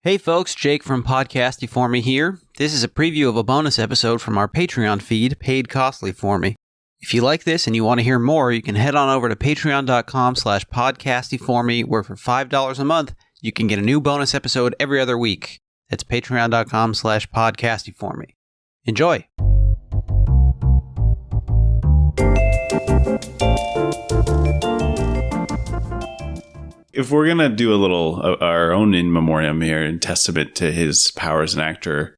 Hey folks, Jake from Pod Casty For Me here. This is a preview of a bonus episode from our Patreon feed, Paid Costly For Me. If you like this and you want to hear more, you can head on over to patreon.com/podcastyforme, where for $5 a month, you can get a new bonus episode every other week. That's patreon.com/podcastyforme. Enjoy! If we're going to do a little our own in memoriam here in testament to his power as an actor,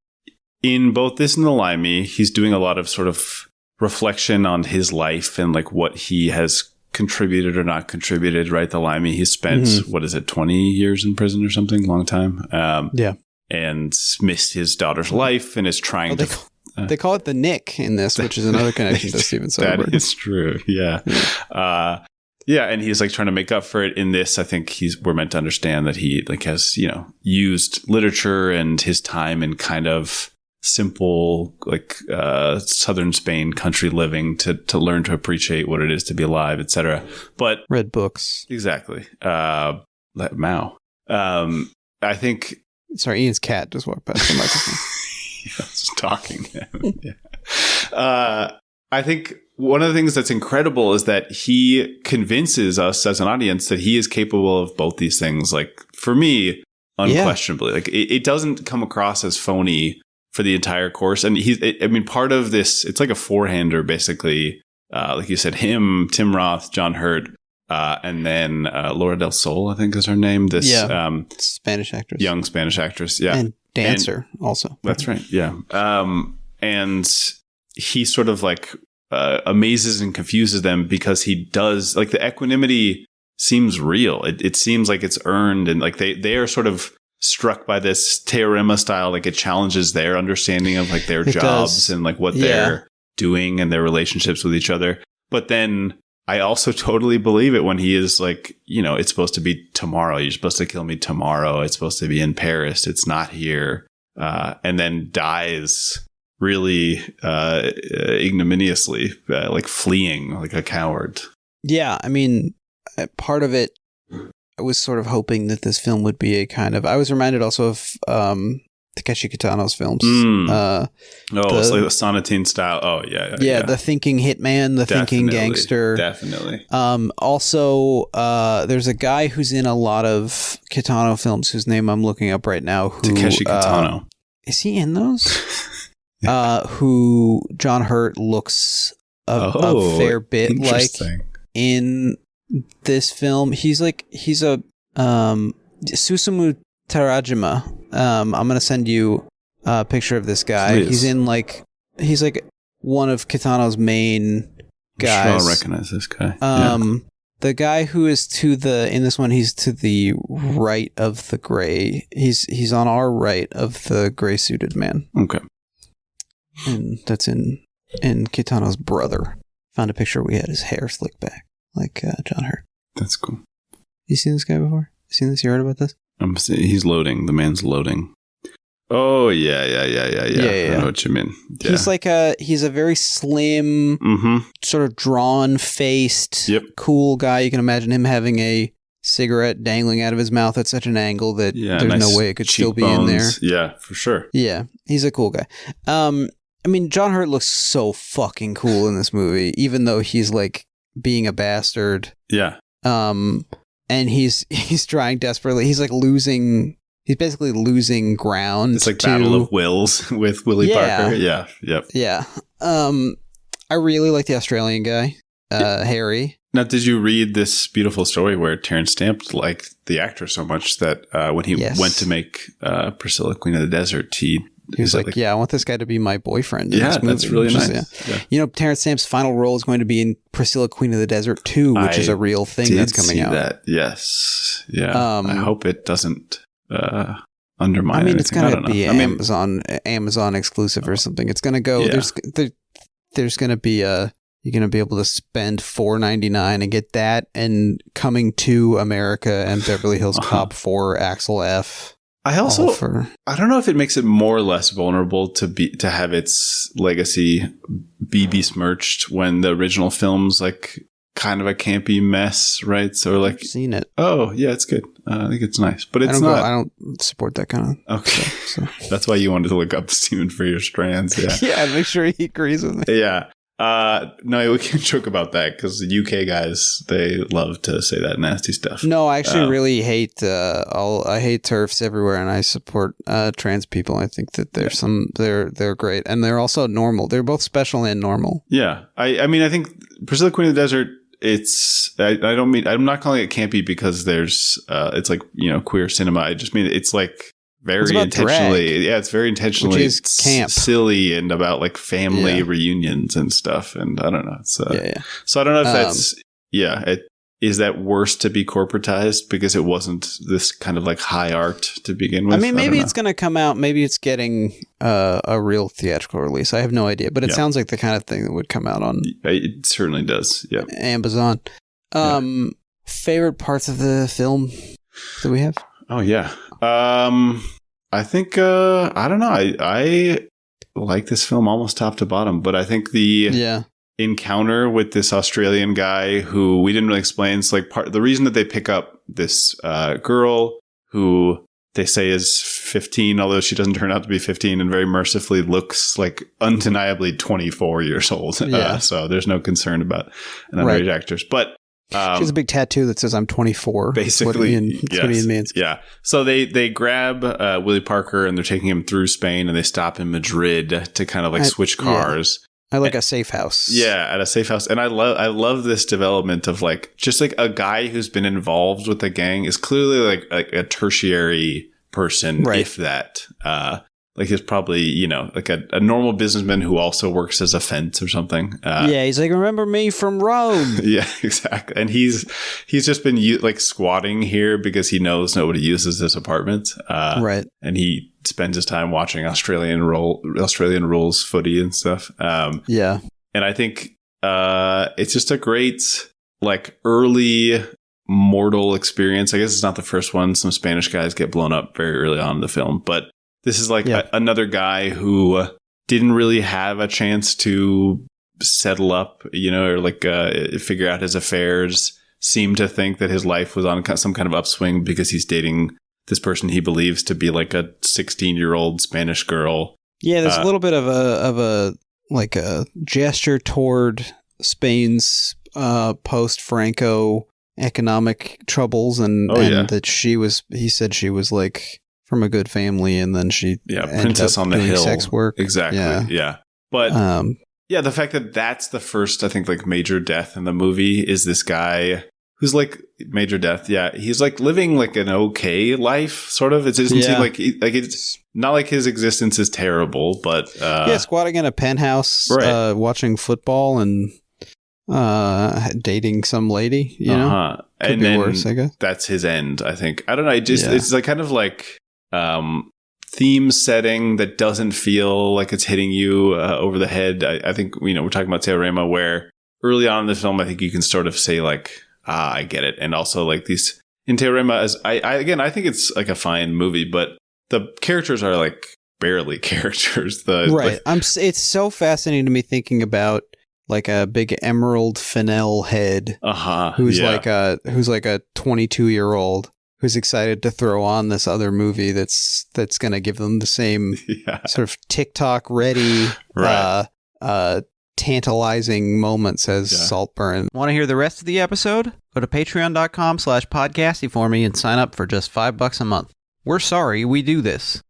in both this and The Limey, he's doing a lot of sort of reflection on his life and like what he has contributed or not contributed, right? The Limey, he spent, 20 years in prison or something? Long time. And missed his daughter's life and is trying to... They call it the Nick in this, which is another connection to Steven Soderbergh. That is true, yeah. Yeah, and he's like trying to make up for it in this. I think we're meant to understand that he like has, used literature and his time in kind of simple, like southern Spain country living to learn to appreciate what it is to be alive, etc. But read books. Exactly. Like Mao. I think. Sorry, Ian's cat just walked past the microphone. Just talking. Yeah. I think one of the things that's incredible is that he convinces us as an audience that he is capable of both these things. Like, for me, unquestionably, like it doesn't come across as phony for the entire course. And part of this, it's like a four-hander, basically. Like you said, him, Tim Roth, John Hurt, and then Laura del Sol, I think is her name. This Spanish actress. Young Spanish actress. Yeah. And dancer also. That's right. Yeah. And he sort of like amazes and confuses them because he does, like, the equanimity seems real. It seems like it's earned, and like they are sort of struck by this Teorema style. Like, it challenges their understanding of like their jobs and like what they're doing and their relationships with each other. But then I also totally believe it when he is like, it's supposed to be tomorrow. You're supposed to kill me tomorrow. It's supposed to be in Paris. It's not here. And then dies really ignominiously, like fleeing like a coward. Yeah, I mean, part of it, I was sort of hoping that this film would be a kind of... I was reminded also of Takeshi Kitano's films. It's like the Sonatine style. Oh, yeah. The thinking hitman, the thinking gangster. Definitely. Also, there's a guy who's in a lot of Kitano films whose name I'm looking up right now. Takeshi Kitano. Is he in those? Who John Hurt looks a fair bit like in this film. He's a Susumu Tarajima. I'm gonna send you a picture of this guy. Please. He's like one of Kitano's main guys. I'm sure I'll recognize this guy. The guy who is in this one, he's to the right of the gray. He's on our right of the gray suited man. Okay. And that's in Kitano's brother. Found a picture we had his hair slicked back, like John Hurt. That's cool. You seen this guy before? You seen this? You heard about this? He's loading. The man's loading. Oh, yeah. I know what you mean. Yeah. He's a very slim, sort of drawn-faced, cool guy. You can imagine him having a cigarette dangling out of his mouth at such an angle that there's no way it could still be in there. Yeah, for sure. Yeah, he's a cool guy. I mean, John Hurt looks so fucking cool in this movie, even though he's like being a bastard. Yeah. And he's trying desperately. He's like losing. He's basically losing ground. It's like Battle of Wills with Willie Parker. Yeah. Yep. Yeah. I really like the Australian guy, Harry. Now, did you read this beautiful story where Terrence Stamp liked the actor so much that when he went to make Priscilla, Queen of the Desert, he was like, I want this guy to be my boyfriend. In this movie, that's really nice. Terrence Stamp's final role is going to be in Priscilla, Queen of the Desert 2, which is a real thing that's coming out. That. Yes. Yeah. I hope it doesn't undermine. I mean, anything. it's going to be Amazon exclusive or something. It's going to go. Yeah. There's going to be you're going to be able to spend $4.99 and get that and Coming to America and Beverly Hills Cop 4 Axel F. I also I don't know if it makes it more or less vulnerable to have its legacy be besmirched when the original films like kind of a campy mess, right? So like, I've seen it. Oh yeah, it's good. I think it's nice, but it's I don't support that kind of. Okay, so. That's why you wanted to look up Steven Frears strands. Yeah, yeah. Make sure he agrees with me. Yeah. No, we can't joke about that because the UK guys, they love to say that nasty stuff. No, I actually really hate I hate TERFs everywhere, and I support trans people. I think that they're great, and they're also normal. They're both special and normal. Yeah, I mean, I think Priscilla, Queen of the Desert. I'm not calling it campy because it's like, queer cinema. I just mean it's like very intentionally. Drag, yeah, it's very intentionally camp. Silly and about like family reunions and stuff. And I don't know. So I don't know if that's is that worse to be corporatized because it wasn't this kind of like high art to begin with? I mean, maybe it's going to come out. Maybe it's getting a real theatrical release. I have no idea, but it sounds like the kind of thing that would come out on. It certainly does. Yeah, Amazon. Favorite parts of the film that we have? Oh yeah. I think I don't know. I like this film almost top to bottom, but I think the encounter with this Australian guy who we didn't really explain. It's like the reason that they pick up this girl who they say is 15, although she doesn't turn out to be 15 and very mercifully looks like undeniably 24 years old. So there's no concern about underage actors, but. She has a big tattoo that says "I'm 24." Basically, that's what he means. Yeah. So they grab Willie Parker and they're taking him through Spain, and they stop in Madrid to kind of like switch cars. I like a safe house. Yeah, at a safe house, and I love this development of like just like a guy who's been involved with the gang is clearly like a tertiary person, if that. Like he's probably, like a normal businessman who also works as a fence or something. He's like, remember me from Rome. Yeah, exactly. And he's just been like squatting here because he knows nobody uses this apartment. Right. And he spends his time watching Australian rules footy and stuff. And I think it's just a great like early mortal experience. I guess it's not the first one. Some Spanish guys get blown up very early on in the film, but this is like another guy who didn't really have a chance to settle up, or like figure out his affairs, seemed to think that his life was on some kind of upswing because he's dating this person he believes to be like a 16-year-old Spanish girl. Yeah, there's a little bit of a gesture toward Spain's post-Franco economic troubles and that he said she was like from a good family, and then she Princess on the Hill sex work. Exactly. Yeah. But the fact that that's the first, I think, like major death in the movie is this guy who's like major death. Yeah. He's like living like an okay life, sort of. It doesn't seem like it's not like his existence is terrible, but squatting in a penthouse, watching football and dating some lady, Could and be then worse, I guess. That's his end, I think. I don't know. It's like kind of like theme setting that doesn't feel like it's hitting you over the head. I think, we're talking about Teorema, where early on in the film, I think you can sort of say like, I get it. And also like these in Teorema, as I think it's like a fine movie, but the characters are like barely characters. It's so fascinating to me thinking about like a big emerald fennel head who's like a 22-year-old who's excited to throw on this other movie that's going to give them the same sort of TikTok ready tantalizing moments as Saltburn. Want to hear the rest of the episode? Go to patreon.com/podcasty4me and sign up for just $5 a month. We're sorry we do this.